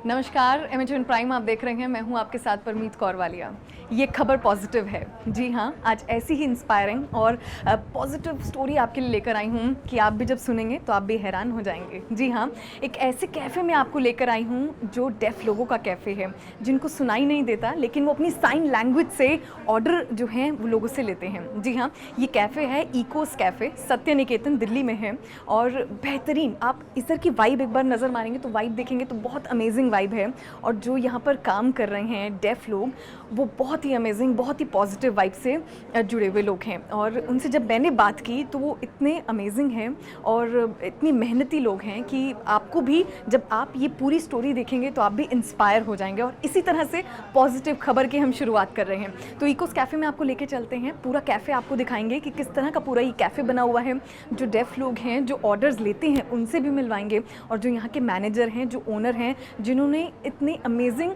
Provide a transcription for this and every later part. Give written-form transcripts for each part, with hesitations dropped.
नमस्कार, Amazon prime आप देख रहे हैं। मैं हूं आपके साथ परमीत कौर वालिया। ये खबर पॉजिटिव है। जी हाँ, आज ऐसी ही इंस्पायरिंग और पॉजिटिव स्टोरी आपके लिए लेकर आई हूं कि आप भी जब सुनेंगे तो आप भी हैरान हो जाएंगे। जी हाँ, एक ऐसे कैफ़े में आपको लेकर आई हूं जो डेफ लोगों का कैफ़े है, जिनको सुनाई नहीं देता लेकिन वो अपनी साइन लैंग्वेज से ऑर्डर जो हैं वो लोगों से लेते हैं। जी हाँ, ये कैफ़े है इकोस कैफ़े, सत्य निकेतन दिल्ली में है और बेहतरीन। आप इधर की वाइब एक बार नज़र मारेंगे तो वाइब देखेंगे तो बहुत अमेजिंग वाइब है। और जो यहाँ पर काम कर रहे हैं डेफ लोग, वो बहुत ही अमेजिंग, बहुत ही पॉजिटिव वाइब से जुड़े हुए लोग हैं। और उनसे जब मैंने बात की तो वो इतने अमेजिंग हैं और इतनी मेहनती लोग हैं कि आपको भी जब आप ये पूरी स्टोरी देखेंगे तो आप भी इंस्पायर हो जाएंगे। और इसी तरह से पॉजिटिव खबर की हम शुरुआत कर रहे हैं। तो इकोस कैफ़े में आपको लेके चलते हैं, पूरा कैफ़े आपको दिखाएंगे कि किस तरह का पूरा ये कैफ़े बना हुआ है। जो डेफ लोग हैं जो ऑर्डर्स लेते हैं उनसे भी मिलवाएंगे, और जो यहाँ के मैनेजर हैं, जो ओनर हैं, जिन्होंने इतने अमेजिंग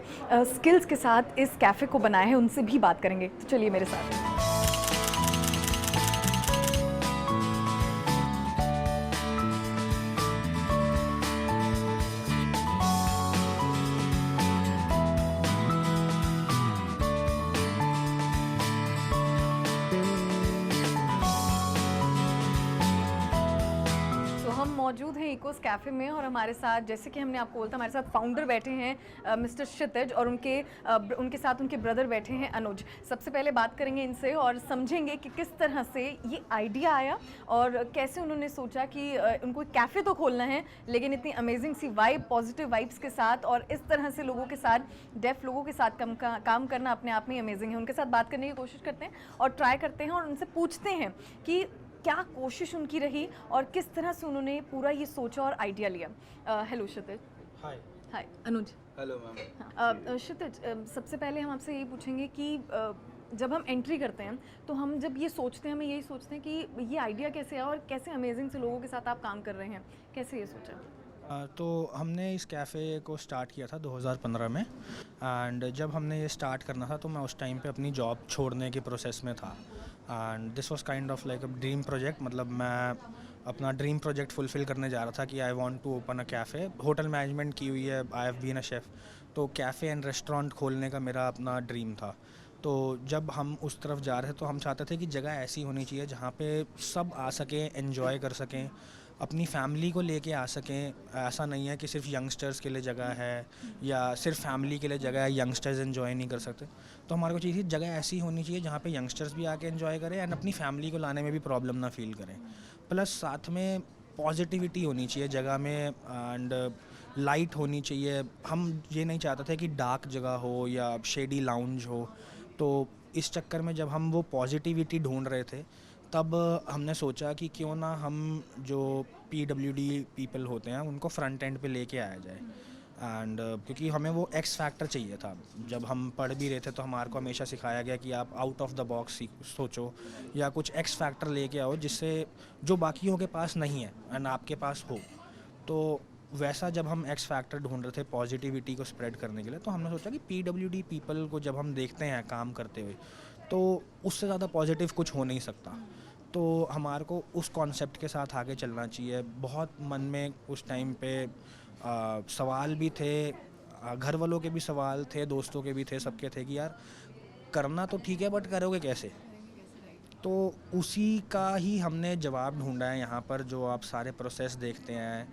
स्किल्स के साथ इस कैफ़े को बनाया है, उनसे भी बात करेंगे। तो चलिए मेरे साथ। तो हम मौजूद हैं इकोस कैफ़े में और हमारे साथ, जैसे कि हमने आपको बोला था, हमारे साथ फाउंडर बैठे हैं मिस्टर क्षितिज, और उनके साथ उनके ब्रदर बैठे हैं अनुज। सबसे पहले बात करेंगे इनसे और समझेंगे कि किस तरह से ये आइडिया आया और कैसे उन्होंने सोचा कि उनको कैफ़े तो खोलना है लेकिन इतनी अमेजिंग सी वाइब, पॉजिटिव वाइब्स के साथ, और इस तरह से लोगों के साथ, डेफ लोगों के साथ काम करना अपने आप में अमेजिंग है। उनके साथ बात करने की कोशिश करते हैं और ट्राई करते हैं और उनसे पूछते हैं कि क्या कोशिश उनकी रही और किस तरह से उन्होंने पूरा ये सोचा और आइडिया लिया। Hello Kshitij. Hi. Hi Anuj. Hello ma'am. हाँ, क्षितिज, सबसे पहले हम आपसे यही पूछेंगे कि जब हम एंट्री करते हैं तो हम जब ये सोचते हैं, हमें यही सोचते हैं कि ये आइडिया कैसे आया और कैसे अमेजिंग से लोगों के साथ आप काम कर रहे हैं, कैसे ये सोचा? तो हमने इस कैफ़े को स्टार्ट किया था 2015 में। एंड जब हमने ये स्टार्ट करना था तो मैं उस टाइम पे अपनी जॉब छोड़ने के प्रोसेस में था। And this was kind of like a dream project, मतलब मैं अपना ड्रीम प्रोजेक्ट फुलफ़िल करने जा रहा था कि I want to open a cafe. Hotel management की हुई है, I have been a chef, तो कैफ़े एंड रेस्टोरेंट खोलने का मेरा अपना ड्रीम था। तो जब हम उस तरफ जा रहे थे तो हम चाहते थे कि जगह ऐसी होनी चाहिए जहाँ पे सब आ सकें, एंजॉय कर सकें, अपनी फैमिली को लेके आ सकें। ऐसा नहीं है कि सिर्फ यंगस्टर्स के लिए जगह है या सिर्फ फैमिली के लिए जगह है, यंगस्टर्स एंजॉय नहीं कर सकते। तो हमारे को चाहिए थी जगह ऐसी होनी चाहिए जहाँ पे यंगस्टर्स भी आके एंजॉय करें एंड अपनी फैमिली को लाने में भी प्रॉब्लम ना फील करें। प्लस साथ में पॉजिटिविटी होनी चाहिए जगह में एंड लाइट होनी चाहिए। हम ये नहीं चाहते थे कि डार्क जगह हो या शेडी लाउंज हो। तो इस चक्कर में जब हम वो पॉजिटिविटी ढूंढ रहे थे तब हमने सोचा कि क्यों ना हम जो पीडब्ल्यूडी पीपल होते हैं उनको फ्रंट एंड पे लेके आया जाए। एंड क्योंकि हमें वो एक्स फैक्टर चाहिए था। जब हम पढ़ भी रहे थे तो हमारे को हमेशा सिखाया गया कि आप आउट ऑफ द बॉक्स सोचो या कुछ एक्स फैक्टर लेके आओ जिससे जो बाकियों के पास नहीं है एंड आपके पास हो। तो वैसा जब हम एक्स फैक्टर ढूंढ रहे थे पॉजिटिविटी को स्प्रेड करने के लिए, तो हमने सोचा कि पीडब्ल्यूडी पीपल को जब हम देखते हैं काम करते हुए तो उससे ज़्यादा पॉजिटिव कुछ हो नहीं सकता। तो हमारे को उस कॉन्सेप्ट के साथ आगे चलना चाहिए। बहुत मन में उस टाइम पे सवाल भी थे, घर वालों के भी सवाल थे, दोस्तों के भी थे, सबके थे कि यार करना तो ठीक है बट करोगे कैसे। तो उसी का ही हमने जवाब ढूंढा है यहाँ पर। जो आप सारे प्रोसेस देखते हैं,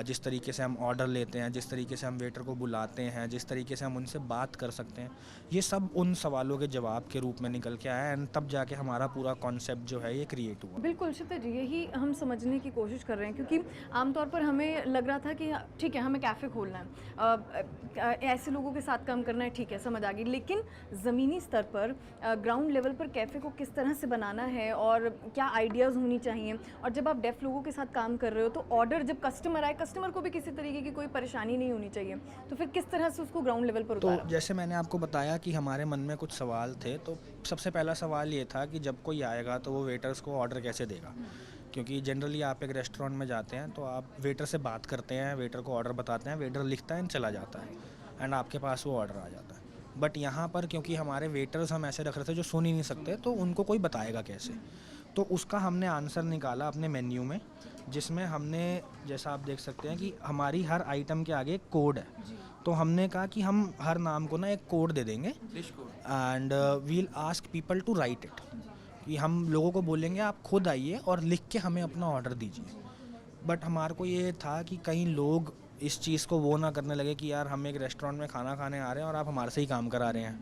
जिस तरीके से हम ऑर्डर लेते हैं, जिस तरीके से हम वेटर को बुलाते हैं, जिस तरीके से हम उनसे बात कर सकते हैं, ये सब उन सवालों के जवाब के रूप में निकल के आया एंड तब जाके हमारा पूरा कॉन्सेप्ट जो है ये क्रिएट हुआ। बिल्कुल क्षितिज, यही हम समझने की कोशिश कर रहे हैं क्योंकि आमतौर पर हमें लग रहा था कि ठीक है हमें कैफ़े खोलना है, ऐसे लोगों के साथ काम करना है, ठीक है समझ आ गई, लेकिन ज़मीनी स्तर पर, ग्राउंड लेवल पर कैफ़े को किस तरह से बनाना है और क्या आइडियाज़ होनी चाहिए। और जब आप डेफ लोगों के साथ काम कर रहे हो तो ऑर्डर जब कस्टमर आए, कस्टमर को भी किसी तरीके की कोई परेशानी नहीं होनी चाहिए, तो फिर किस तरह से उसको ग्राउंड लेवल पर तो उतारा? जैसे मैंने आपको बताया कि हमारे मन में कुछ सवाल थे, तो सबसे पहला सवाल ये था कि जब कोई आएगा तो वो वेटर्स को ऑर्डर कैसे देगा। क्योंकि जनरली आप एक रेस्टोरेंट में जाते हैं तो आप वेटर से बात करते हैं, वेटर को ऑर्डर बताते हैं, वेटर लिखता है एंड चला जाता है एंड आपके पास वो ऑर्डर आ जाता है। बट यहाँ पर क्योंकि हमारे वेटर्स हम ऐसे रख रहे थे जो सुन ही नहीं सकते, तो उनको कोई बताएगा कैसे। तो उसका हमने आंसर निकाला अपने मेन्यू में, जिसमें हमने, जैसा आप देख सकते हैं कि हमारी हर आइटम के आगे एक कोड है। तो हमने कहा कि हम हर नाम को ना एक कोड दे देंगे and we'll ask people to write it, कि हम लोगों को बोलेंगे आप खुद आइए और लिख के हमें अपना ऑर्डर दीजिए। बट हमारे को ये था कि कई लोग इस चीज़ को वो ना करने लगे कि यार हम एक रेस्टोरेंट में खाना खाने आ रहे हैं और आप हमारे से ही काम करा रहे हैं।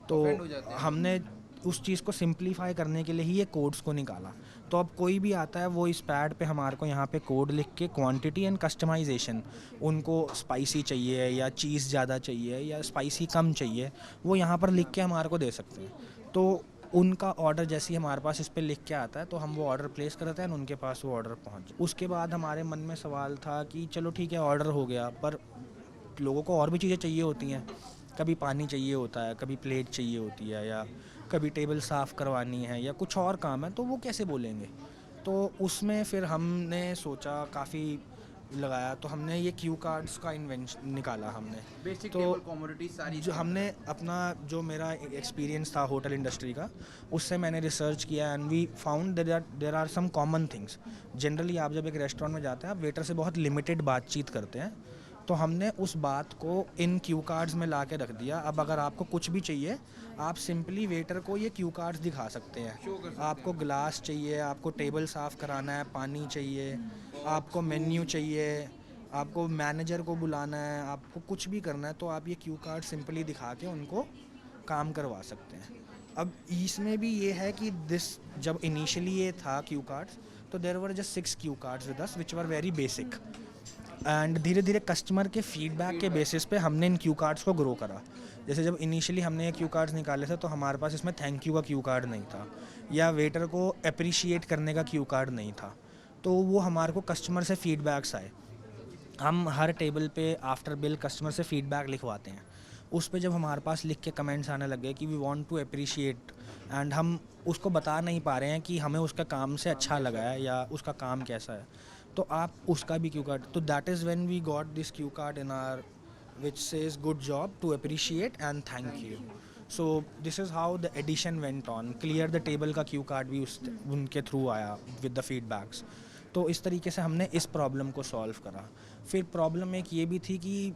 तो हमने उस चीज़ को सिंप्लीफाई करने के लिए ही ये कोड्स को निकाला। तो अब कोई भी आता है वो इस पैड पे हमारे को यहाँ पे कोड लिख के क्वांटिटी एंड कस्टमाइजेशन, उनको स्पाइसी चाहिए या चीज़ ज़्यादा चाहिए या स्पाइसी कम चाहिए, वो यहाँ पर लिख के हमारे को दे सकते हैं। तो उनका ऑर्डर जैसे ही हमारे पास इस पे लिख के आता है तो हम वो ऑर्डर प्लेस करते हैं, उनके पास वो ऑर्डर पहुँच। उसके बाद हमारे मन में सवाल था कि चलो ठीक है ऑर्डर हो गया, पर लोगों को और भी चीज़ें चाहिए होती हैं। कभी पानी चाहिए होता है, कभी प्लेट चाहिए होती है, या कभी टेबल साफ़ करवानी है, या कुछ और काम है, तो वो कैसे बोलेंगे। तो उसमें फिर हमने सोचा, काफ़ी लगाया, तो हमने ये क्यू कार्ड्स का इन्वेंशन निकाला हमने। बेसिक तो टेबल कमोडिटी सारी जो हमने अपना, जो मेरा एक्सपीरियंस था होटल इंडस्ट्री का, उससे मैंने रिसर्च किया and we found there are some common things. Generally आप जब एक रेस्टोरेंट में जाते हैं, आप वेटर से बहुत लिमिटेड बातचीत करते हैं, तो हमने उस बात को इन क्यू कार्ड्स में ला के रख दिया। अब अगर आपको कुछ भी चाहिए, आप सिंपली वेटर को ये क्यू कार्ड्स दिखा सकते हैं। आपको ग्लास चाहिए, आपको टेबल साफ़ कराना है, पानी चाहिए, आपको मेन्यू चाहिए, आपको मैनेजर को बुलाना है, आपको कुछ भी करना है, तो आप ये क्यू कार्ड सिंपली दिखा के उनको काम करवा सकते हैं। अब इसमें भी ये है कि जब इनिशियली ये था क्यू कार्ड्स, तो there were just 6 Q cards with us which were very basic, and धीरे धीरे कस्टमर के फीडबैक के बेसिस पे हमने इन क्यू कार्ड्स को ग्रो करा। जैसे जब इनिशियली हमने ये क्यू कार्ड्स निकाले थे, तो हमारे पास इसमें थैंक यू का क्यू कार्ड नहीं था, या वेटर को अप्रिशिएट करने का क्यू कार्ड नहीं था। तो वो हमारे को कस्टमर से फीडबैक्स आए। हम हर टेबल पे आफ्टर बिल कस्टमर से फीडबैक लिखवाते हैं। उस पे जब हमारे पास लिख के कमेंट्स आने लगे कि we want to appreciate, and हम उसको बता नहीं पा रहे हैं कि हमें उसका काम से अच्छा लगा है या उसका काम कैसा है, तो आप उसका भी क्यू कार्ड, तो that is when we got this Q card in our which says good job, to appreciate and thank you. So this is how the addition went on. Clear the table का Q card भी उनके through आया with the feedbacks. तो इस तरीके से हमने इस प्रॉब्लम को सॉल्व करा। फिर प्रॉब्लम एक ये भी थी कि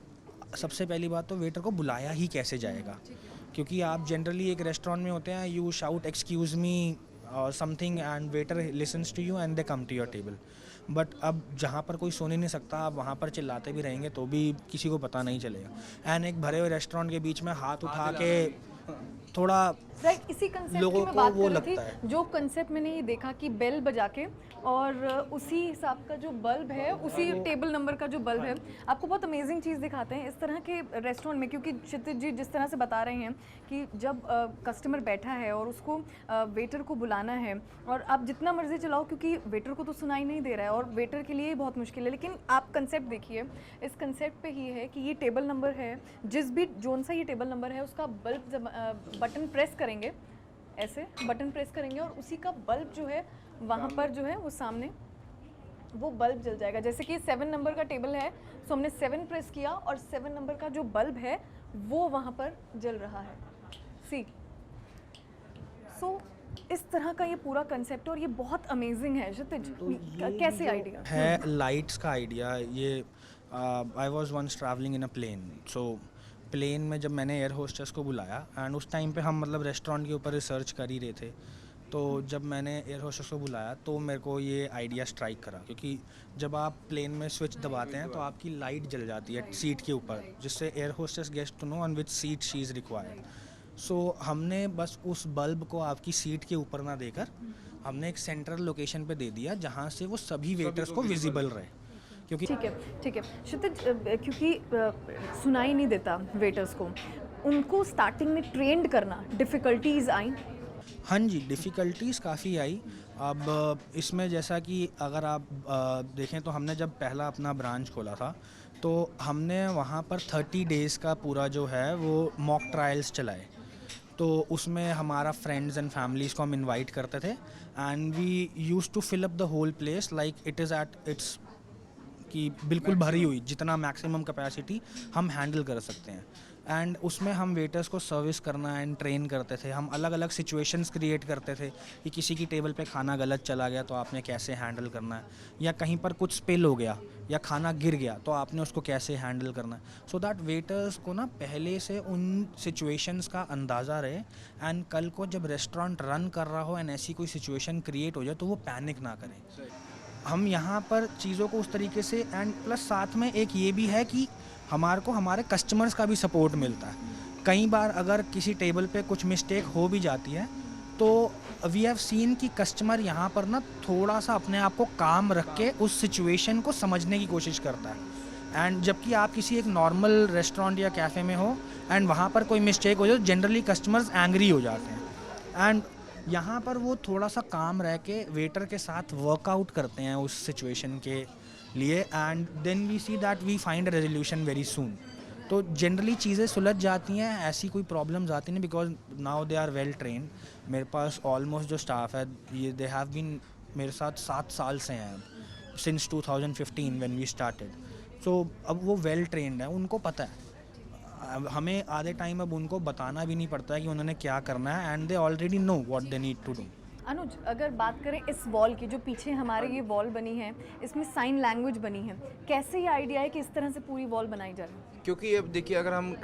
सबसे पहली बात तो वेटर को बुलाया ही कैसे जाएगा, क्योंकि आप जनरली एक रेस्टोरेंट में होते हैं, यू शाउट एक्सक्यूज़ मी और something and waiter listens to you and they come to your table. But अब जहाँ पर कोई सुन ही नहीं सकता, आप वहाँ पर चिल्लाते भी रहेंगे तो भी किसी को पता नहीं चलेगा। एंड एक भरे हुए रेस्टोरेंट के बीच में हाथ उठा के थोड़ा राइट, इसी कंसेप्ट की लोगों मैं को बात वो कर रही लगता है। थी। जो कंसेप्ट मैंने ये देखा कि बेल बजा के और उसी हिसाब का जो बल्ब है, उसी टेबल नंबर का जो बल्ब है, आपको बहुत अमेजिंग चीज़ दिखाते हैं इस तरह के रेस्टोरेंट में। क्योंकि क्षितिज जी जिस तरह से बता रहे हैं कि जब कस्टमर बैठा है और उसको वेटर को बुलाना है, और आप जितना मर्जी चलाओ क्योंकि वेटर को तो सुनाई नहीं दे रहा है और वेटर के लिए ही बहुत मुश्किल है। लेकिन आप कंसेप्ट देखिए, इस कंसेप्ट पे ही है कि ये टेबल नंबर है, जिस भी जोन सा ये टेबल नंबर है उसका बल्ब बटन प्रेस करेंगे, ऐसे बटन प्रेस करेंगे और उसी का बल्ब जो है वहाँ पर जो है वो सामने वो बल्ब जल जाएगा। जैसे कि 7 नंबर का टेबल है, सो हमने 7 प्रेस किया और 7 नंबर का जो बल्ब है वो वहाँ पर जल रहा है। सी सो इस तरह का ये पूरा कंसेप्ट, और ये बहुत अमेजिंग है। क्षितिज, कैसे आइडिया है लाइट्स का आइडिया ये? I was once travelling in a plane, so plane में जब मैंने एयर होस्टेस को बुलाया, एंड उस टाइम पे हम मतलब रेस्टोरेंट के ऊपर रिसर्च कर ही रहे थे, तो जब मैंने एयर होस्टेस को बुलाया तो मेरे को ये आइडिया स्ट्राइक करा, क्योंकि जब आप प्लेन में स्विच दबाते हैं तो आपकी लाइट जल जाती है सीट के ऊपर, जिससे air hostess gets to know on which seat she is required. So हमने बस उस बल्ब को आपकी सीट के ऊपर ना देकर हमने एक सेंट्रल लोकेशन पे दे दिया, जहाँ से वो सभी वेटर्स को विजिबल रहे। क्योंकि ठीक है क्षितिज, क्योंकि सुनाई नहीं देता वेटर्स को, उनको स्टार्टिंग में ट्रेंड करना डिफ़िकल्टीज आई? हाँ जी, डिफ़िकल्टीज़ काफ़ी आई। अब इसमें जैसा कि अगर आप देखें तो हमने जब पहला अपना ब्रांच खोला था, तो हमने वहाँ पर 30 डेज़ का पूरा जो है वो मॉक ट्रायल्स चलाए। तो उसमें हमारा फ्रेंड्स एंड फैमिलीज़ को हम इनवाइट करते थे, and we use to fill up the whole place like it is at its, कि बिल्कुल भरी हुई, जितना मैक्सिमम कैपेसिटी हम हैंडल कर सकते हैं। एंड उसमें हम वेटर्स को सर्विस करना एंड ट्रेन करते थे। हम अलग अलग सिचुएशंस क्रिएट करते थे कि किसी की टेबल पे खाना गलत चला गया तो आपने कैसे हैंडल करना है, या कहीं पर कुछ स्पिल हो गया या खाना गिर गया तो आपने उसको कैसे हैंडल करना है। सो दैट वेटर्स को ना पहले से उन सिचुएशंस का अंदाज़ा रहे, एंड कल को जब रेस्टोरेंट रन कर रहा हो एंड ऐसी कोई सिचुएशन क्रिएट हो जाए तो वो पैनिक ना करें। हम यहाँ पर चीज़ों को उस तरीके से, एंड प्लस साथ में एक ये भी है कि हमारे कस्टमर्स का भी सपोर्ट मिलता है। कई बार अगर किसी टेबल पे कुछ मिस्टेक हो भी जाती है तो वी हैव सीन कि कस्टमर यहाँ पर ना थोड़ा सा अपने आप को काम रख के उस सिचुएशन को समझने की कोशिश करता है। एंड जबकि आप किसी एक नॉर्मल रेस्टोरेंट या कैफ़े में हो एंड वहाँ पर कोई मिस्टेक हो जाए तो जनरली कस्टमर्स एंग्री हो जाते हैं, एंड यहाँ पर वो थोड़ा सा काम रह के वेटर के साथ वर्कआउट करते हैं उस सिचुएशन के लिए, and then we see that we find a resolution very soon. तो जनरली चीज़ें सुलझ जाती हैं, ऐसी कोई प्रॉब्लम्स आती नहीं, because now they are well train. मेरे पास ऑलमोस्ट जो स्टाफ है ये दे हैव बीन मेरे साथ 7 साल से हैं, सिंस 2015 व्हेन वी स्टार्टेड। सो अब वो वेल ट्रेंड है, उनको पता है। अब हमें आधे टाइम अब उनको बताना भी नहीं पड़ता है कि उन्होंने क्या करना है, and they already know what they need to do. Anuj, अगर बात करें इस वॉल की, जो पीछे हमारे ये वॉल बनी है, इसमें साइन लैंग्वेज बनी है, कैसे ये आइडिया है कि इस तरह से पूरी वॉल बनाई जा रही है? क्योंकि अब देखिए, अगर हम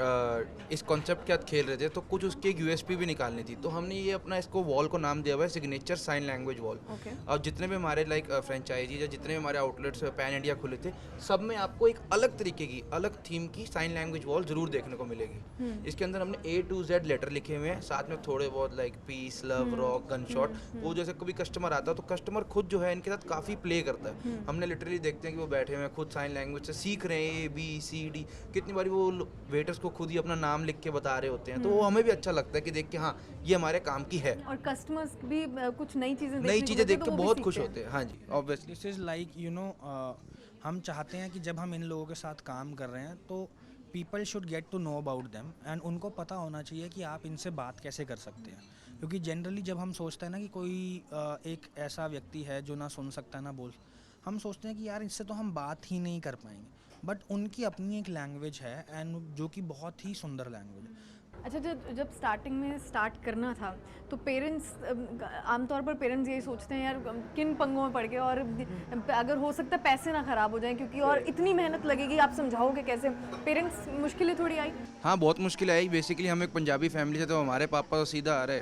इस कॉन्सेप्ट के साथ खेल रहे थे तो कुछ उसकी एक यूएसपी भी निकालनी थी, तो हमने ये अपना इसको वॉल को नाम दिया हुआ है सिग्नेचर साइन लैंग्वेज वॉल। और जितने भी हमारे लाइक फ्रेंचाइजीज या जितने भी हमारे आउटलेट्स पैन इंडिया खुले थे, सब में आपको एक अलग तरीके की, अलग थीम की साइन लैंग्वेज वॉल जरूर देखने को मिलेगी। इसके अंदर हमने A to Z लेटर लिखे हुए हैं, साथ में थोड़े बहुत like peace, love, rock, gun shot. वो जैसे कभी कस्टमर आता है तो कस्टमर खुद जो है इनके साथ काफ़ी प्ले करता है। हमने लिटरली देखते हैं कि वो बैठे हुए हैं, खुद साइन लैंग्वेज से सीख रहे हैं, ABCD। कितनी बारी वो वेटर्स को खुद ही अपना नाम लिख के बता रहे होते हैं, तो वो हमें भी अच्छा लगता है कि देख के हाँ ये हमारे काम की है। और कस्टमर्स भी कुछ नई चीज़ें देख के बहुत खुश होते हैं। हाँ जी, obviously. This is like you know, हम चाहते हैं कि जब हम इन लोगों के साथ काम कर रहे हैं तो people should get to know about them, and उनको पता होना चाहिए कि आप इनसे बात कैसे कर सकते हैं। क्योंकि जनरली जब हम सोचते हैं ना कि कोई एक ऐसा व्यक्ति है जो ना सुन सकता है ना बोल, हम सोचते हैं कि यार इससे तो हम बात ही नहीं कर पाएंगे, बट उनकी अपनी एक लैंग्वेज है, एंड जो कि बहुत ही सुंदर लैंग्वेज है। अच्छा, जब स्टार्टिंग में स्टार्ट करना था तो पेरेंट्स, आमतौर पर पेरेंट्स यही सोचते हैं यार किन पंगों में पड़ गए, और अगर हो सकता है पैसे ना ख़राब हो जाएं, क्योंकि और इतनी मेहनत लगेगी, आप समझाओगे कैसे? पेरेंट्स मुश्किलें थोड़ी आई? हाँ, बहुत मुश्किल आई। बेसिकली हम एक पंजाबी फैमिली से, तो हमारे पापा तो सीधा आ रहे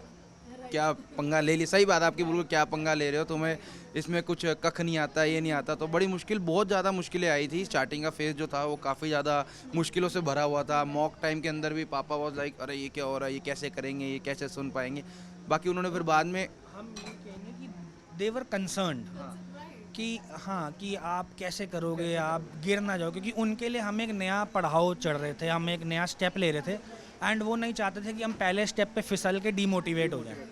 क्या पंगा ले ली। सही बात है आपकी, बिल्कुल क्या पंगा ले रहे हो, तुम्हें इसमें कुछ कख नहीं आता, ये नहीं आता। तो बड़ी मुश्किल, बहुत ज़्यादा मुश्किलें आई थी। स्टार्टिंग का फेज़ जो था वो काफ़ी ज़्यादा मुश्किलों से भरा हुआ था। मॉक टाइम के अंदर भी पापा वाज लाइक अरे ये क्या हो रहा है, ये कैसे करेंगे, ये कैसे सुन पाएंगे। बाकी उन्होंने फिर बाद में, हम ये कहेंगे कि दे वर कंसर्न्ड कि हाँ कि आप कैसे करोगे, आप गिर ना जाओ, क्योंकि उनके लिए हम एक नया पड़ाव चढ़ रहे थे, हम एक नया स्टेप ले रहे थे, एंड वो नहीं चाहते थे कि हम पहले स्टेप पे फिसल के डीमोटिवेट हो जाए।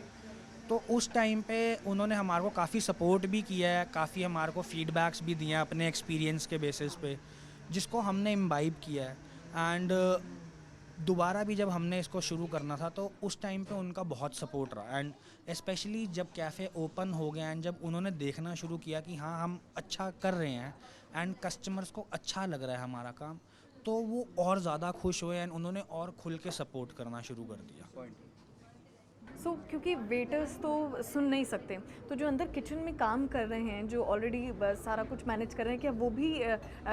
तो उस टाइम पे उन्होंने हमारे को काफ़ी सपोर्ट भी किया है, काफ़ी हमारे को फीडबैक्स भी दिए हैं अपने एक्सपीरियंस के बेसिस पे, जिसको हमने इम्बाइब किया है। एंड दोबारा भी जब हमने इसको शुरू करना था तो उस टाइम पे उनका बहुत सपोर्ट रहा, एंड स्पेशली जब कैफ़े ओपन हो गया एंड जब उन्होंने देखना शुरू किया कि हाँ हम अच्छा कर रहे हैं एंड कस्टमर्स को अच्छा लग रहा है हमारा काम, तो वो और ज़्यादा खुश हुए एंड उन्होंने और खुल के सपोर्ट करना शुरू कर दिया। क्योंकि वेटर्स तो सुन नहीं सकते, तो जो अंदर किचन में काम कर रहे हैं, जो ऑलरेडी सारा कुछ मैनेज कर रहे हैं, क्या वो भी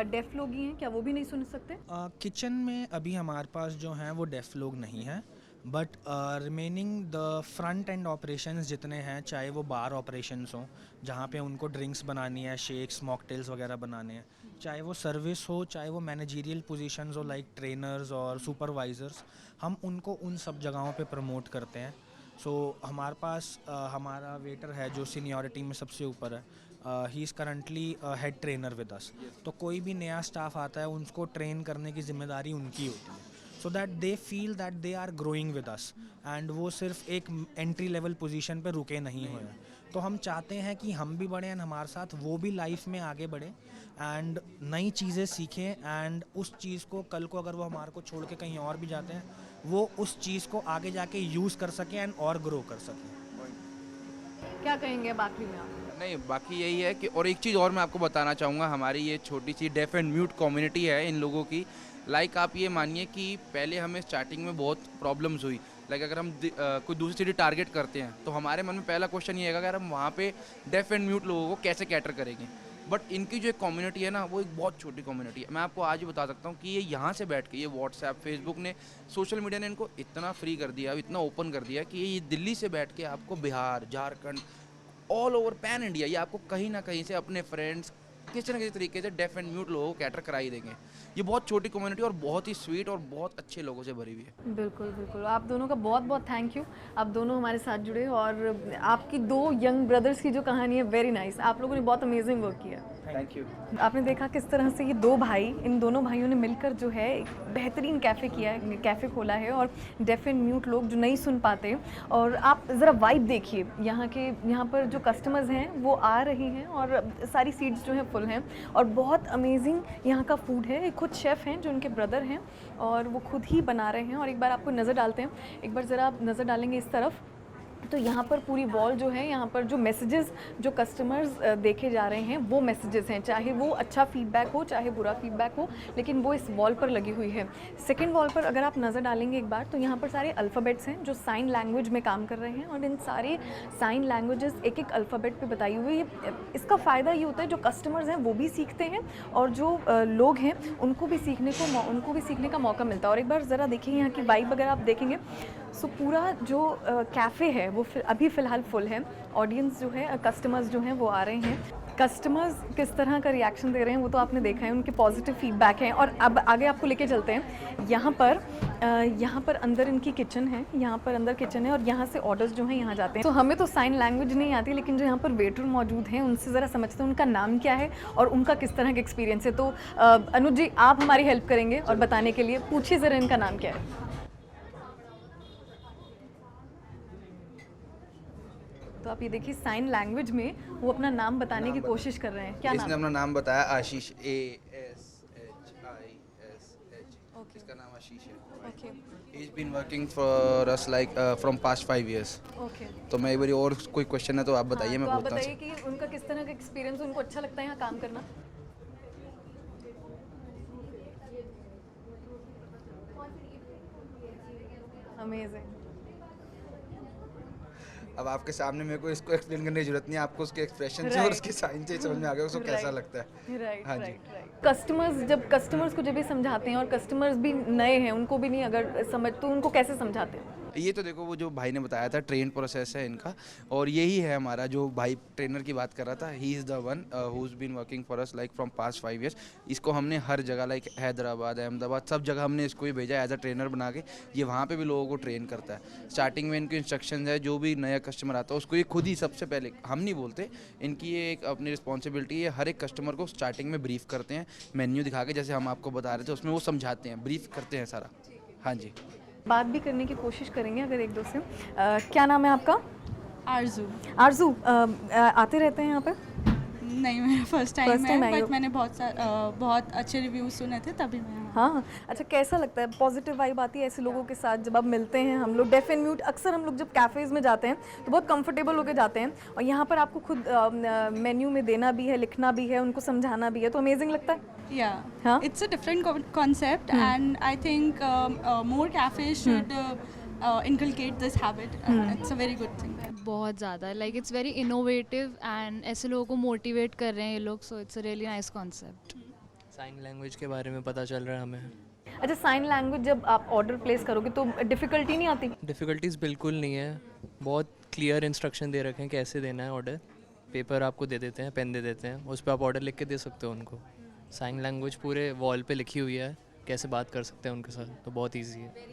डेफ लोग ही हैं? क्या वो भी नहीं सुन सकते? किचन में अभी हमारे पास जो हैं वो डेफ लोग नहीं हैं, but remaining the front end operations जितने हैं, चाहे वो बार ऑपरेशंस हों जहाँ पे उनको ड्रिंक्स बनानी है, शेक्स, मॉकटेल्स वगैरह बनाने हैं, चाहे वो सर्विस हो, चाहे वो मैनेजरियल पोजीशंस हो लाइक ट्रेनर्स और सुपरवाइज़र्स, हम उनको उन सब जगहों पे प्रमोट करते हैं। सो हमारे पास हमारा वेटर है जो सीनियरिटी में सबसे ऊपर है, he is currently head trainer with us. तो कोई भी नया स्टाफ आता है उनको ट्रेन करने की जिम्मेदारी उनकी होती है, so that they feel that they are growing with us, and वो सिर्फ एक एंट्री लेवल पोजीशन पे रुके नहीं हुए हैं। तो हम चाहते हैं कि हम भी बढ़ें एंड हमारे साथ वो भी लाइफ में आगे बढ़े एंड नई चीज़ें सीखें, एंड उस चीज़ को कल को अगर वो हमारे को छोड़ के कहीं और भी जाते हैं, वो उस चीज़ को आगे जाके यूज़ कर सकें एंड और ग्रो कर सकें। क्या कहेंगे अब आखिरी में आप? नहीं, बाकी यही है कि और एक चीज़ और मैं आपको बताना चाहूँगा, हमारी ये छोटी सी डेफ एंड म्यूट कम्युनिटी है इन लोगों की। लाइक आप ये मानिए कि पहले हमें स्टार्टिंग में बहुत प्रॉब्लम्स हुई। लाइक अगर हम कोई दूसरी सिटी टारगेट करते हैं तो हमारे मन में पहला क्वेश्चन ये है कि अगर हम वहाँ पे डेफ एंड म्यूट लोगों को कैसे कैटर करेंगे। बट इनकी जो एक कम्युनिटी है ना, वो एक बहुत छोटी कम्युनिटी है। मैं आपको आज ही बता सकता हूँ कि ये यहाँ से बैठ के, ये व्हाट्सएप, फेसबुक ने, सोशल मीडिया ने इनको इतना फ्री कर दिया, इतना ओपन कर दिया कि ये दिल्ली से बैठ के आपको Bihar, Jharkhand, all over pan India, ये आपको कहीं ना कहीं से अपने फ्रेंड्स किसी न किसी तरीके से डेफ एंड म्यूट लोगों को कैटर करा ही देंगे। ये बहुत छोटी कम्युनिटी और बहुत ही स्वीट और बहुत अच्छे लोगों से भरी हुई है। बिल्कुल बिल्कुल, आप दोनों का बहुत बहुत थैंक यू। आप दोनों हमारे साथ जुड़े और आपकी दो यंग ब्रदर्स की जो कहानी है, वेरी नाइस। आप लोगों ने बहुत अमेजिंग वर्क किया। Thank you. आपने देखा किस तरह से ये दो भाई, इन दोनों भाइयों ने मिलकर जो है एक बेहतरीन कैफ़े किया है, कैफ़े खोला है और डेफ एंड म्यूट लोग जो नहीं सुन पाते, और आप ज़रा वाइब देखिए यहाँ पर जो कस्टमर्स हैं वो आ रही हैं और सारी सीट्स जो हैं फुल हैं और बहुत अमेजिंग यहाँ का फूड है। एक खुद शेफ़ हैं जो उनके ब्रदर हैं और वो खुद ही बना रहे हैं। और एक बार आपको नज़र डालते हैं, एक बार ज़रा आप नज़र डालेंगे इस तरफ, तो यहाँ पर पूरी वॉल जो है, यहाँ पर जो मैसेजेस जो कस्टमर्स देखे जा रहे हैं वो मैसेजेस हैं, चाहे वो अच्छा फीडबैक हो चाहे बुरा फीडबैक हो, लेकिन वो इस वॉल पर लगी हुई है। सेकंड वॉल पर अगर आप नज़र डालेंगे एक बार, तो यहाँ पर सारे अल्फ़ाबेट्स हैं जो साइन लैंग्वेज में काम कर रहे हैं और इन सारे साइन लैंग्वेजेस एक एक अल्फ़ाबेट पे बताई हुई है। इसका फ़ायदा ये होता है जो कस्टमर्स हैं वो भी सीखते हैं और जो लोग हैं उनको भी सीखने का मौका मिलता है। और एक बार ज़रा देखिए यहाँ की वाइब अगर आप देखेंगे, सो पूरा जो कैफ़े है वो अभी फ़िलहाल फुल है। ऑडियंस जो है, कस्टमर्स जो हैं वो आ रहे हैं। कस्टमर्स किस तरह का रिएक्शन दे रहे हैं वो तो आपने देखा है, उनके पॉजिटिव फीडबैक हैं। और अब आगे आपको लेके चलते हैं। यहाँ पर अंदर इनकी किचन है, यहाँ पर अंदर किचन है और यहाँ से ऑर्डर्स जो हैं यहाँ जाते हैं। तो हमें तो साइन लैंग्वेज नहीं आती, लेकिन जो यहाँ पर वेटर मौजूद हैं उनसे ज़रा समझते हैं उनका नाम क्या है और उनका किस तरह का एक्सपीरियंस है। तो अनुज जी, आप हमारी हेल्प करेंगे और बताने के लिए, पूछिए ज़रा इनका नाम क्या है। तो आप ये देखिए साइन लैंग्वेज में वो अपना नाम बताने की कोशिश कर रहे हैं। क्या नाम? इसने अपना नाम बताया आशीष, ASHISH। इसका नाम आशीष है। Okay He's been working for us like from past 5 years। Okay. तो मैं एक बार और कोई क्वेश्चन है तो आप बताइए, मैं तो आप पूछता हूँ। बताइए कि उनका किस तरह का एक्सपीरियंस, उनको अच्छा लगता है यहाँ काम करना? अमेजिंग। अब आपके सामने मेरे को इसको एक्सप्लेन करने की जरूरत नहीं है, आपको उसके एक्सप्रेशन से और उसके साइन से ही समझ में आ गया उसको कैसा लगता है। राइट हाँ जी। राइट। कस्टमर्स को जब भी समझाते हैं और कस्टमर्स भी नए हैं, उनको भी नहीं अगर समझ, तो उनको कैसे समझाते हैं? ये तो देखो, वो जो भाई ने बताया था ट्रेन प्रोसेस है इनका, और यही है हमारा जो भाई ट्रेनर की बात कर रहा था। He is the one who is been working for us like from past 5 years। इसको हमने हर जगह लाइक हैदराबाद, अहमदाबाद, सब जगह हमने इसको ही भेजा एज अ ट्रेनर बना के। ये वहाँ पे भी लोगों को ट्रेन करता है। स्टार्टिंग में इनके इंस्ट्रक्शन है, जो भी नया कस्टमर आता है उसको ये खुद ही सबसे पहले, हम नहीं बोलते, इनकी ये एक अपनी रिस्पॉन्सिबिलिटी है। हर एक कस्टमर को स्टार्टिंग में ब्रीफ करते हैं, मेन्यू दिखा के, जैसे हम आपको बता रहे थे उसमें वो समझाते हैं, ब्रीफ करते हैं सारा। हाँ जी। बात भी करने की कोशिश करेंगे अगर एक दो से। क्या नाम है आपका? आरजू। आरजू, आते रहते हैं यहाँ पे? नहीं, मेरा फर्स्ट First टाइम time है, आई हो? बट मैंने बहुत अच्छे रिव्यूज सुने थे तभी मैं यहाँ। हाँ, अच्छा कैसा लगता है? पॉजिटिव वाइब आती है ऐसे लोगों के साथ जब आप मिलते हैं? हम लोग डेफ एंड म्यूट, अक्सर हम लोग जब कैफ़ेज़ में जाते हैं तो बहुत कंफर्टेबल होकर जाते हैं और यहाँ पर आपको खुद मेन्यू में देना भी है, लिखना भी है, उनको समझाना भी है, तो अमेजिंग लगता है। या it's a different concept and I think more cafe should inculcate this habit। It's a very good thing। बहुत ज़्यादा, like it's very innovative and ऐसे लोगों को मोटिवेट कर रहे हैं ये लोग, so it's a really nice concept. Sign language के बारे में पता चल रहा है हमें। अच्छा, साइन लैंग्वेज जब आप ऑर्डर प्लेस करोगे तो डिफ़िकल्टी नहीं आती? डिफ़िकल्टीज़ बिल्कुल नहीं है, बहुत क्लियर इंस्ट्रक्शन दे रखे हैं कैसे देना है ऑर्डर। पेपर आपको दे देते हैं, पेन दे देते हैं, उस पर आप ऑर्डर लिख के दे सकते हो उनको। साइन लैंग्वेज पूरे वॉल पे लिखी हुई है, कैसे बात कर सकते हैं उनके साथ, तो बहुत ईजी है,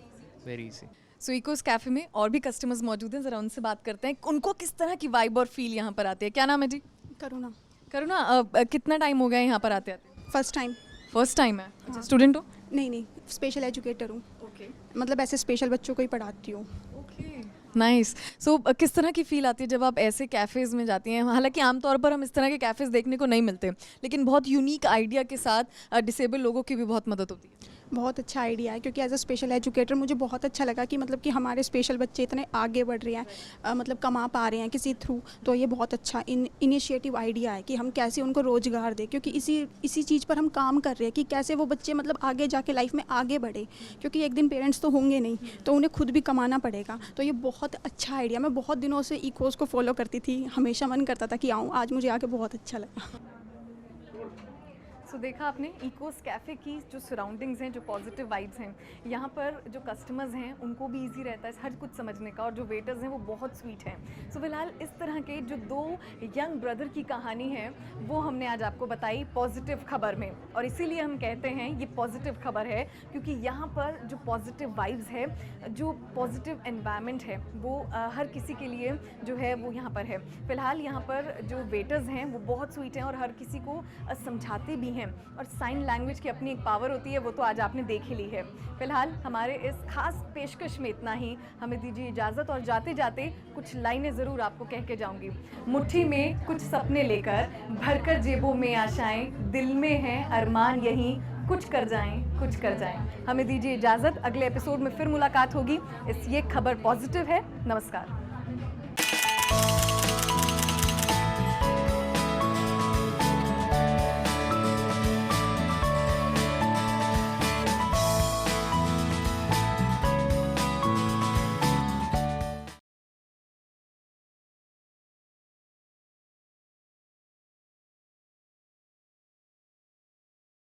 वेरी ईजी। सो इकोस कैफ़े में और भी कस्टमर्स मौजूद हैं, ज़रा उनसे बात करते हैं उनको किस तरह की वाइब और फील यहाँ पर आती है। क्या नाम है जी? करुणा। करुणा, कितना टाइम हो गया यहाँ पर आते आते? First time. फर्स्ट टाइम है? अच्छा, स्टूडेंट हो? नहीं, स्पेशल एजुकेटर हूँ। ओके मतलब ऐसे स्पेशल बच्चों को ही पढ़ाती हूँ। Okay, nice. सो किस तरह की फ़ील आती है जब आप ऐसे कैफ़ेज़ में जाती हैं? हालांकि आमतौर पर हम इस तरह के कैफ़ेज़ देखने को नहीं मिलते, लेकिन बहुत यूनिक आइडिया के साथ डिसेबल लोगों की भी बहुत मदद होती है। बहुत अच्छा आइडिया है, क्योंकि एज अ स्पेशल एजुकेटर मुझे बहुत अच्छा लगा कि मतलब कि हमारे स्पेशल बच्चे इतने आगे बढ़ रहे हैं, मतलब कमा पा रहे हैं किसी थ्रू। तो ये बहुत अच्छा इनिशिएटिव आइडिया है कि हम कैसे उनको रोज़गार दें, क्योंकि इसी चीज़ पर हम काम कर रहे हैं कि कैसे वो बच्चे मतलब आगे जाके लाइफ में आगे बढ़े, क्योंकि एक दिन पेरेंट्स तो होंगे नहीं, तो उन्हें खुद भी कमाना पड़ेगा। तो ये बहुत अच्छा आइडिया, मैं बहुत दिनों से इकोस को फॉलो करती थी, हमेशा मन करता था कि आऊँ, आज मुझे आके बहुत अच्छा लगा। सो देखा आपने इकोस कैफ़े की जो सराउंडिंग्स हैं, जो पॉजिटिव वाइब्स हैं, यहाँ पर जो कस्टमर्स हैं उनको भी इजी रहता है हर कुछ समझने का, और जो वेटर्स हैं वो बहुत स्वीट हैं। सो फिलहाल इस तरह के जो दो यंग ब्रदर की कहानी है वो हमने आज आपको बताई पॉजिटिव खबर में, और इसीलिए हम कहते हैं ये पॉजिटिव खबर है, क्योंकि यहाँ पर जो पॉजिटिव वाइब्स है, जो पॉजिटिव एनवायरनमेंट है, वो हर किसी के लिए जो है वो यहाँ पर है। फिलहाल यहाँ पर जो वेटर्स हैं वो बहुत स्वीट हैं और हर किसी को समझाते भी हैं, और साइन लैंग्वेज की अपनी एक पावर होती है, वो तो आज आपने देख ही ली है। फिलहाल हमारे इस खास पेशकश में इतना ही, हमें दीजिए इजाज़त, और जाते जाते कुछ लाइनें ज़रूर आपको कह के जाऊंगी। मुट्ठी में कुछ सपने लेकर, भरकर जेबों में आशाएं, दिल में हैं अरमान यहीं, कुछ कर जाएं, कुछ कर जाएं। हमें दीजिए इजाज़त, अगले एपिसोड में फिर मुलाकात होगी। ये खबर पॉजिटिव है। नमस्कार।